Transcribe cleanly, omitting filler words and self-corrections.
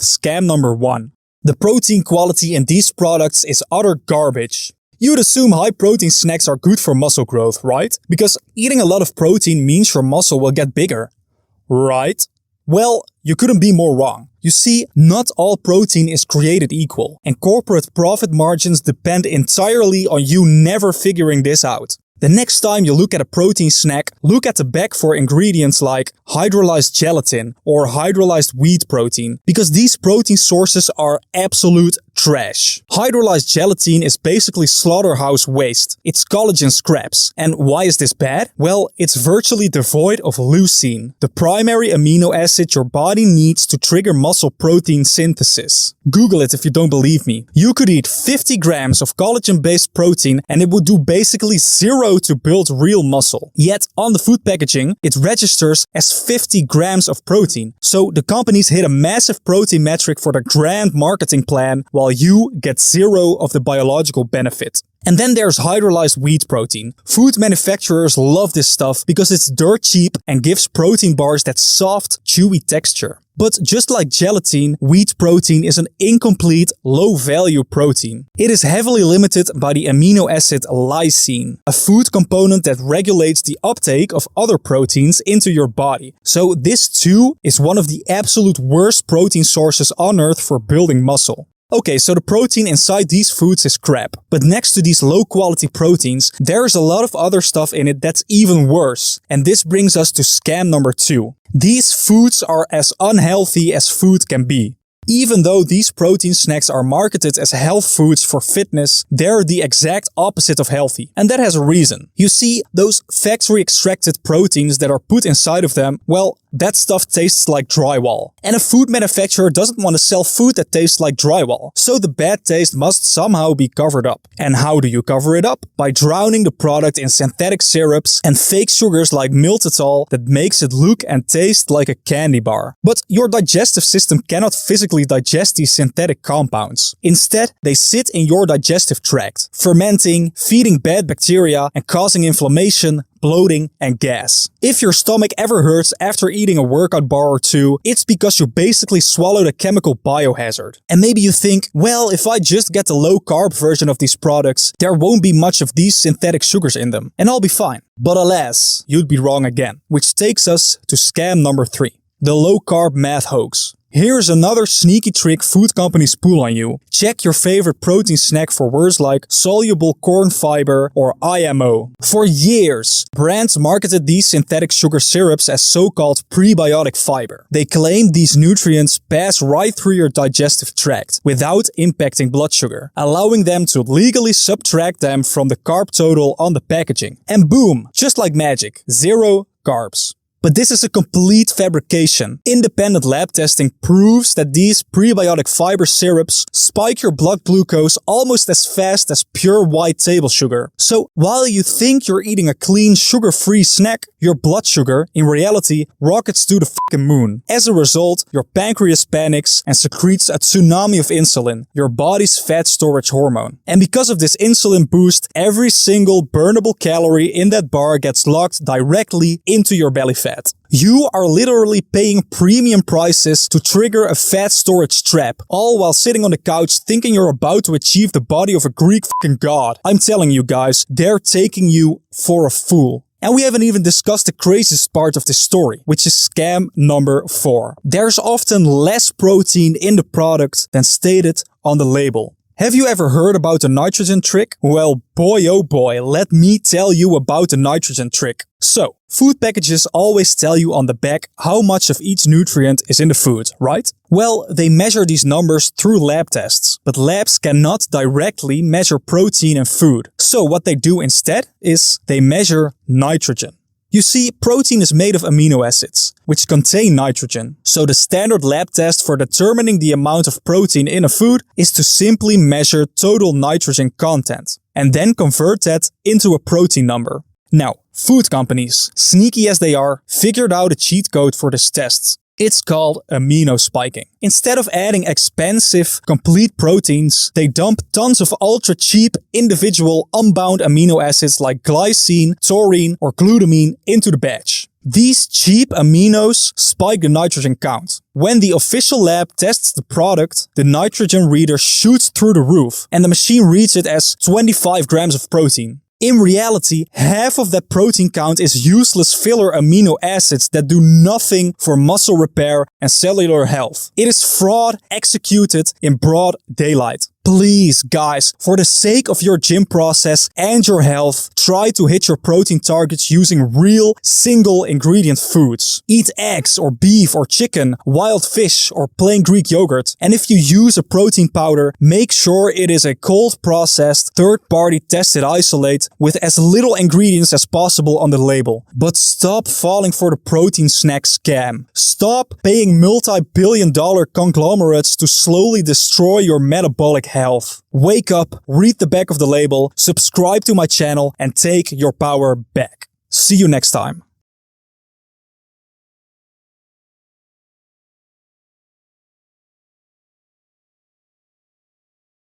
scam number 1. The protein quality in these products is utter garbage. You'd assume high protein snacks are good for muscle growth, right? Because eating a lot of protein means your muscle will get bigger. Right? Well, you couldn't be more wrong. You see, not all protein is created equal, and corporate profit margins depend entirely on you never figuring this out. The next time you look at a protein snack, look at the back for ingredients like hydrolyzed gelatin or hydrolyzed wheat protein, because these protein sources are absolute trash. Hydrolyzed gelatin is basically slaughterhouse waste. It's collagen scraps. And why is this bad? Well, it's virtually devoid of leucine, the primary amino acid your body needs to trigger muscle protein synthesis. Google it if you don't believe me. You could eat 50 grams of collagen-based protein and it would do basically zero to build real muscle. Yet on the food packaging, it registers as 50 grams of protein. So the companies hit a massive protein metric for their grand marketing plan, while you get zero of the biological benefit. And then there's hydrolyzed wheat protein. Food manufacturers love this stuff because it's dirt cheap and gives protein bars that soft, chewy texture. But just like gelatin, wheat protein is an incomplete, low-value protein. It is heavily limited by the amino acid lysine, a food component that regulates the uptake of other proteins into your body. So this too is one of the absolute worst protein sources on earth for building muscle. Okay, so the protein inside these foods is crap. But next to these low-quality proteins, there's a lot of other stuff in it that's even worse. And this brings us to scam number 2. These foods are as unhealthy as food can be. Even though these protein snacks are marketed as health foods for fitness, they're the exact opposite of healthy. And that has a reason. You see, those factory-extracted proteins that are put inside of them, well, that stuff tastes like drywall. And a food manufacturer doesn't want to sell food that tastes like drywall. So the bad taste must somehow be covered up. And how do you cover it up? By drowning the product in synthetic syrups and fake sugars like maltitol that makes it look and taste like a candy bar. But your digestive system cannot physically digest these synthetic compounds. Instead, they sit in your digestive tract, fermenting, feeding bad bacteria, and causing inflammation, bloating, and gas. If your stomach ever hurts after eating a workout bar or two, it's because you basically swallowed a chemical biohazard. And maybe you think, well, if I just get the low-carb version of these products, there won't be much of these synthetic sugars in them, and I'll be fine. But alas, you'd be wrong again. Which takes us to scam number 3, the low-carb math hoax. Here's another sneaky trick food companies pull on you. Check your favorite protein snack for words like soluble corn fiber or IMO. For years, brands marketed these synthetic sugar syrups as so-called prebiotic fiber. They claimed these nutrients pass right through your digestive tract without impacting blood sugar, allowing them to legally subtract them from the carb total on the packaging. And boom, just like magic, 0 carbs. But this is a complete fabrication. Independent lab testing proves that these prebiotic fiber syrups spike your blood glucose almost as fast as pure white table sugar. So while you think you're eating a clean, sugar-free snack, your blood sugar, in reality, rockets to the fucking moon. As a result, your pancreas panics and secretes a tsunami of insulin, your body's fat storage hormone. And because of this insulin boost, every single burnable calorie in that bar gets locked directly into your belly fat. You are literally paying premium prices to trigger a fat storage trap, all while sitting on the couch thinking you're about to achieve the body of a Greek fucking god. I'm telling you guys, they're taking you for a fool. And we haven't even discussed the craziest part of this story, which is scam number 4. There's often less protein in the product than stated on the label. Have you ever heard about the nitrogen trick? Well, boy oh boy, let me tell you about the nitrogen trick. So, food packages always tell you on the back how much of each nutrient is in the food, right? Well, they measure these numbers through lab tests, but labs cannot directly measure protein in food. So what they do instead is they measure nitrogen. You see, protein is made of amino acids, which contain nitrogen. So the standard lab test for determining the amount of protein in a food is to simply measure total nitrogen content, and then convert that into a protein number. Now, food companies, sneaky as they are, figured out a cheat code for this test. It's called amino spiking. Instead of adding expensive, complete proteins, they dump tons of ultra-cheap, individual, unbound amino acids like glycine, taurine, or glutamine into the batch. These cheap aminos spike the nitrogen count. When the official lab tests the product, the nitrogen reader shoots through the roof and the machine reads it as 25 grams of protein. In reality, half of that protein count is useless filler amino acids that do nothing for muscle repair and cellular health. It is fraud executed in broad daylight. Please, guys, for the sake of your gym process and your health, try to hit your protein targets using real single ingredient foods. Eat eggs or beef or chicken, wild fish or plain Greek yogurt. And if you use a protein powder, make sure it is a cold processed, third-party tested isolate with as little ingredients as possible on the label. But stop falling for the protein snack scam. Stop paying multi-billion-dollar conglomerates to slowly destroy your metabolic health. Wake up, read the back of the label, subscribe to my channel, and take your power back. See you next time.